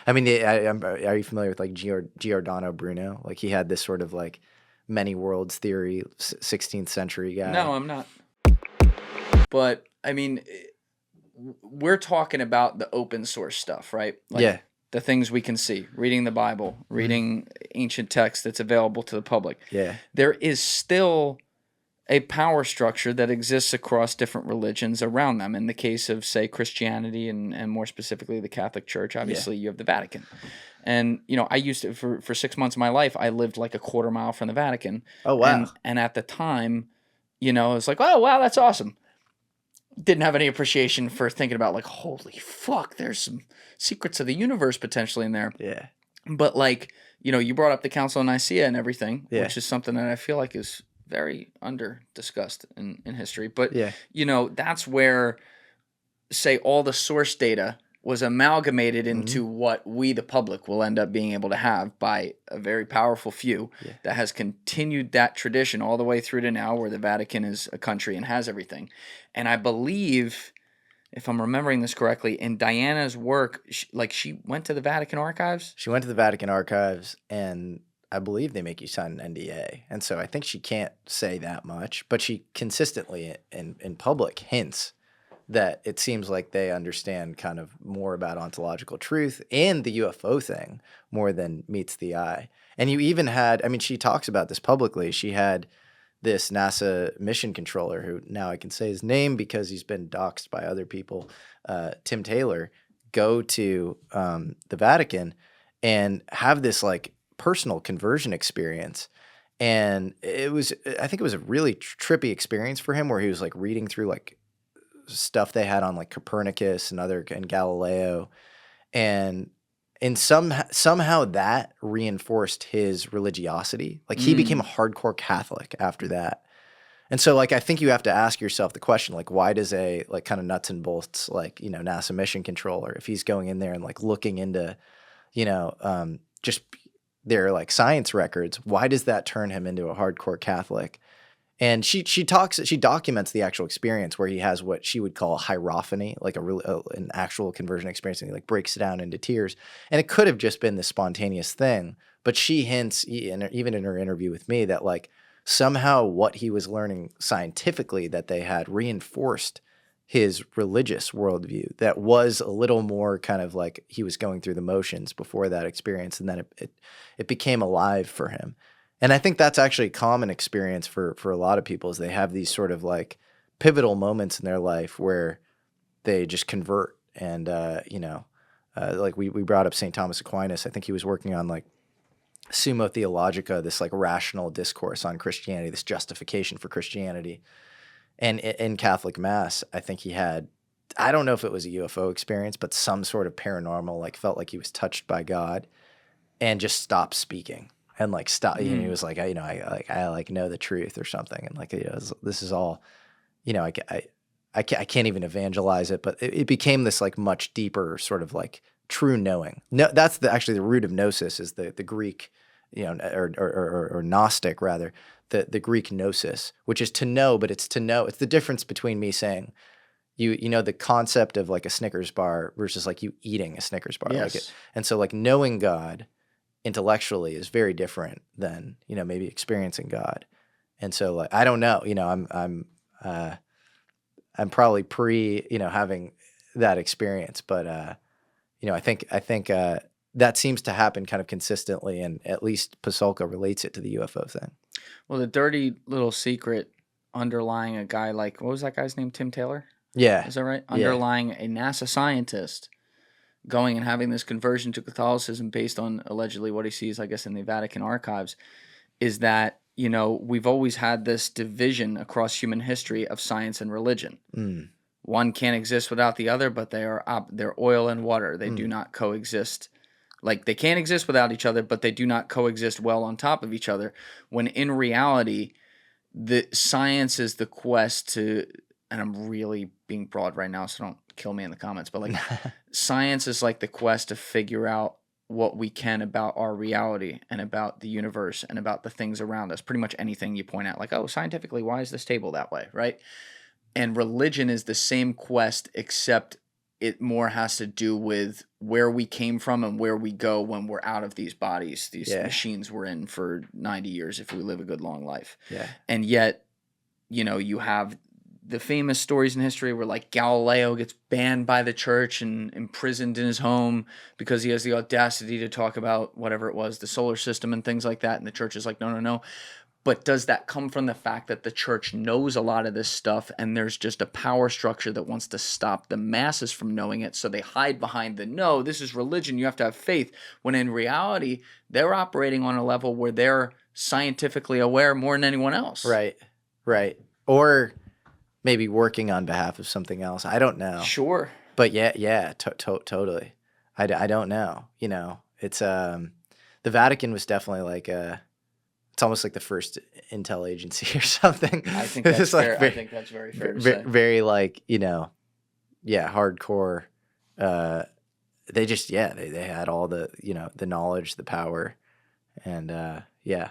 I mean, are you familiar with like Giordano Bruno? Like he had this sort of like many worlds theory, 16th century No, guy. I'm not. But I mean, we're talking about the open source stuff, right? Like Yeah. the things we can see, reading the Bible, reading ancient text that's available to the public. Yeah. There is still a power structure that exists across different religions around them. In the case of, say, Christianity and more specifically the Catholic Church, obviously you have the Vatican. And, I used to, for 6 months of my life, I lived like a quarter mile from the Vatican. Oh, wow. And at the time, it was like, oh, wow, that's awesome. Didn't have any appreciation for thinking about like, holy fuck, there's some secrets of the universe potentially in there. Yeah. But like, you brought up the Council of Nicaea and everything, Yeah. which is something that I feel like is very under discussed in history. But, Yeah. that's where, say, all the source data was amalgamated Mm-hmm. into what we, the public, will end up being able to have by a very powerful few that has continued that tradition all the way through to now, where the Vatican is a country and has everything. And I believe, if I'm remembering this correctly, in Diana's work, she went to the Vatican Archives. She went to the Vatican Archives, and I believe they make you sign an NDA. And so I think she can't say that much, but she consistently in public hints that it seems like they understand kind of more about ontological truth and the UFO thing more than meets the eye. And you even had, I mean, she talks about this publicly. She had this NASA mission controller, who now I can say his name because he's been doxxed by other people, Tim Taylor, go to the Vatican and have this like personal conversion experience. And I think it was a really trippy experience for him, where he was like reading through like stuff they had on like Copernicus and Galileo, and somehow that reinforced his religiosity. Like he became a hardcore Catholic after that. And so like I think you have to ask yourself the question, like, why does a like kind of nuts and bolts like NASA mission controller, if he's going in there and like looking into just their like science records, why does that turn him into a hardcore Catholic? And she documents the actual experience, where he has what she would call hierophany, like an actual conversion experience, and he like breaks it down into tears. And it could have just been this spontaneous thing, but she hints, even in her interview with me, that like somehow what he was learning scientifically that they had reinforced his religious worldview that was a little more kind of like he was going through the motions before that experience, and then it became alive for him. And I think that's actually a common experience for a lot of people, is they have these sort of like pivotal moments in their life where they just convert. And, like we brought up St. Thomas Aquinas. I think he was working on like Summa Theologica, this like rational discourse on Christianity, this justification for Christianity. And in Catholic Mass, I think he had, I don't know if it was a UFO experience, but some sort of paranormal, like felt like he was touched by God and just stopped speaking. And like stop, he was like, I know the truth or something, and like this is all, I can't even evangelize it, but it became this like much deeper sort of like true knowing. No, that's actually the root of gnosis, is the Greek, or Gnostic rather, the Greek gnosis, which is to know, but it's to know. It's the difference between me saying, the concept of like a Snickers bar versus like you eating a Snickers bar. Yes. Like and so like knowing God intellectually is very different than maybe experiencing God. And so like I don't know, I'm probably pre having that experience, but I think that seems to happen kind of consistently, and at least Pasulka relates it to the UFO thing. Well, the dirty little secret underlying a guy like, what was that guy's name? Tim Taylor? Yeah. Is that right? Yeah. Underlying a NASA scientist going and having this conversion to Catholicism based on allegedly what he sees, I guess, in the Vatican Archives, is that, we've always had this division across human history of science and religion. One can't exist without the other, but they're oil and water. They do not coexist. Like, they can't exist without each other, but they do not coexist well on top of each other, when in reality, the science is the quest to, and I'm really being broad right now, so don't kill me in the comments, but like science is like the quest to figure out what we can about our reality and about the universe and about the things around us. Pretty much anything you point out, like, oh, scientifically, why is this table that way, right? And religion is the same quest, except it more has to do with where we came from and where we go when we're out of these bodies, these machines we're in for 90 years if we live a good long life. Yeah. And yet, you know, you have the famous stories in history where like Galileo gets banned by the church and imprisoned in his home because he has the audacity to talk about whatever it was, the solar system and things like that. And the church is like, no, no, no. But does that come from the fact that the church knows a lot of this stuff and there's just a power structure that wants to stop the masses from knowing it? So they hide behind the, no, this is religion, you have to have faith. When in reality, they're operating on a level where they're scientifically aware more than anyone else. Right, right. Or maybe working on behalf of something else. I don't know. Sure. But yeah, totally. I don't know. You know, it's the Vatican was definitely like it's almost like the first intel agency or something. I think that's like fair. I think that's very fair to say. Very like, you know, hardcore. They just they had all the, you know, the knowledge, the power, and yeah.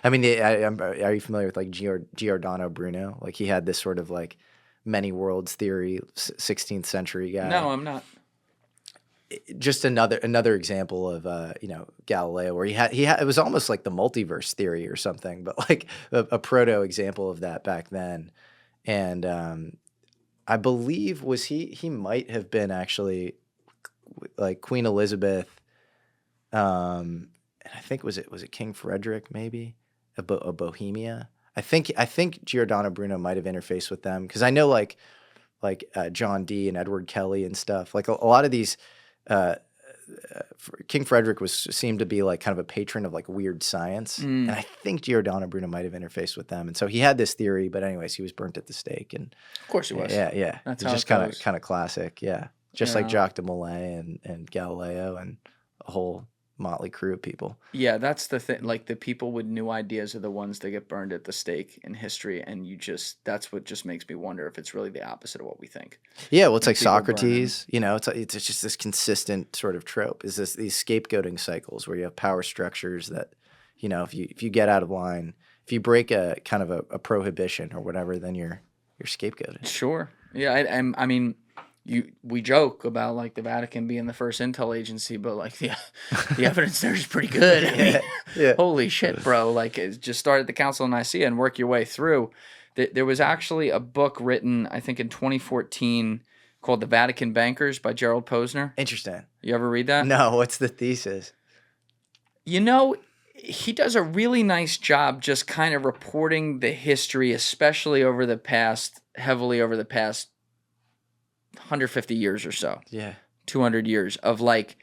I mean, are you familiar with like Giordano Bruno? Like he had this sort of like many worlds theory, 16th century guy. No, I'm not. Just another example of you know, Galileo, where he had it was almost like the multiverse theory or something, but like a proto example of that back then. And I believe he might have been actually like Queen Elizabeth, and I think was it King Frederick maybe of Bohemia. I think Giordano Bruno might have interfaced with them, because I know like John Dee and Edward Kelly and stuff, like a lot of these. King Frederick seemed to be like kind of a patron of like weird science, and I think Giordano Bruno might have interfaced with them, and so he had this theory. But anyways, he was burnt at the stake, and of course he was. Yeah. That's it's just kind of classic. Yeah, just like Yeah. Jacques de Molay and Galileo and a whole motley crew of people. Yeah, that's the thing. Like the people with new ideas are the ones that get burned at the stake in history, and that's what just makes me wonder if it's really the opposite of what we think. Yeah, well, it's like people Socrates. You know, it's just this consistent sort of trope. Is these scapegoating cycles where you have power structures that, you know, if you get out of line, if you break a kind of a prohibition or whatever, then you're scapegoated. Sure. Yeah, I mean, we joke about like the Vatican being the first intel agency, but like the evidence there is pretty good. I mean, Yeah. Holy shit, bro! Like, just start at the Council of Nicaea and work your way through. There was actually a book written, I think, in 2014 called "The Vatican Bankers" by Gerald Posner. Interesting. You ever read that? No, what's the thesis? You know, he does a really nice job just kind of reporting the history, especially heavily over the past 150 years or so. Yeah. 200 years of like,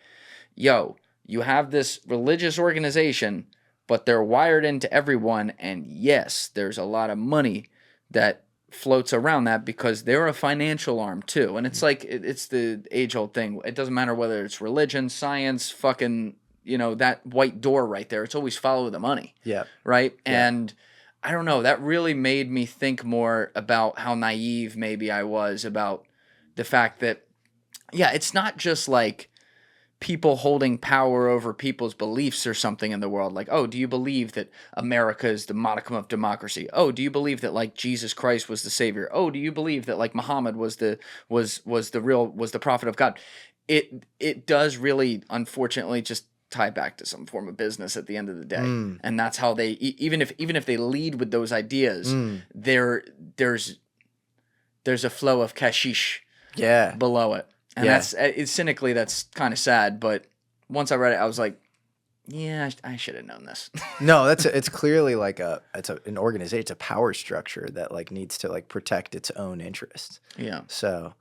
yo, you have this religious organization, but they're wired into everyone. And yes, there's a lot of money that floats around that because they're a financial arm too. And it's like, it's the age old thing. It doesn't matter whether it's religion, science, fucking, you know, that white door right there. It's always follow the money. Yeah. Right. Yeah. And I don't know, that really made me think more about how naive maybe I was about the fact that, yeah, it's not just like people holding power over people's beliefs or something in the world. Like, oh, do you believe that America is the modicum of democracy? Oh, do you believe that like Jesus Christ was the savior? Oh, do you believe that like Muhammad was the prophet of God? It does really, unfortunately, just tie back to some form of business at the end of the day. And that's how they, even if they lead with those ideas, there's a flow of kashish below it. And it's cynically, that's kind of sad. But once I read it, I was like, yeah, I should have known this. No, it's clearly like an organization. It's a power structure that like needs to like protect its own interests. Yeah. So,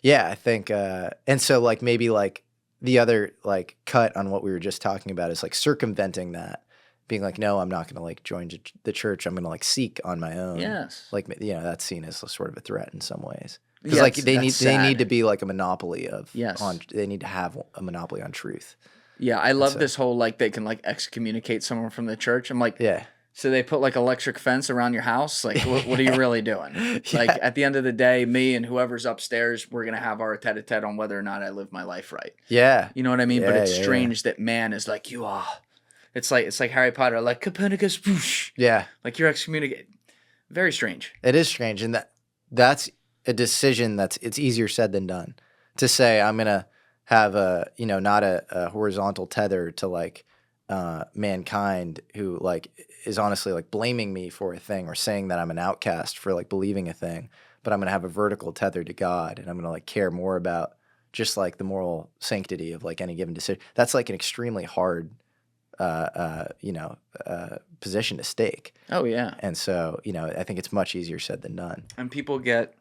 yeah, I think, and so like maybe like the other like cut on what we were just talking about is like circumventing that, being like, no, I'm not going to like join the church. I'm going to like seek on my own. Yes. Like, you know, that's seen as sort of a threat in some ways. Because Yeah, like they need to be like a monopoly of they need to have a monopoly on truth. Yeah, I love this whole like they can like excommunicate someone from the church. I'm like, yeah. So they put like electric fence around your house. Like, what are you really doing? Like at the end of the day, me and whoever's upstairs, we're gonna have our tete-a-tete on whether or not I live my life right. Yeah, you know what I mean. But it's strange that man is like you are. It's like Harry Potter, like Copernicus. Whoosh. Yeah, like you're excommunicated. Very strange. It is strange, and that's a decision it's easier said than done. to say I'm gonna have not a horizontal tether to like mankind who like is honestly like blaming me for a thing or saying that I'm an outcast for like believing a thing, but I'm gonna have a vertical tether to God, and I'm gonna like care more about just like the moral sanctity of like any given decision. That's like an extremely hard position to stake. Oh yeah. And so, I think it's much easier said than done. And people get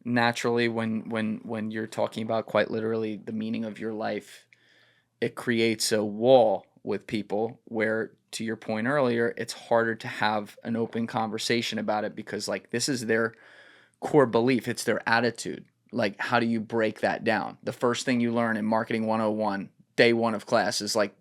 naturally when you're talking about quite literally the meaning of your life, it creates a wall with people where, to your point earlier, it's harder to have an open conversation about it because like this is their core belief, it's their attitude. Like, how do you break that down? The first thing you learn in Marketing 101, day one of class, is like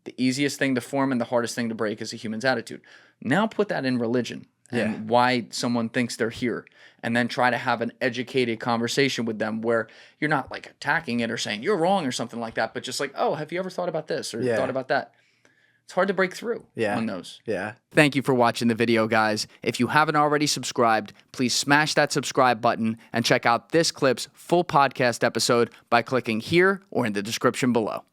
the easiest thing to form and the hardest thing to break is a human's attitude. Now put that in religion and why someone thinks they're here, and then try to have an educated conversation with them where you're not like attacking it or saying you're wrong or something like that, but just like, oh, have you ever thought about this or thought about that? It's hard to break through on those. Yeah. Thank you for watching the video, guys. If you haven't already subscribed, please smash that subscribe button and check out this clip's full podcast episode by clicking here or in the description below.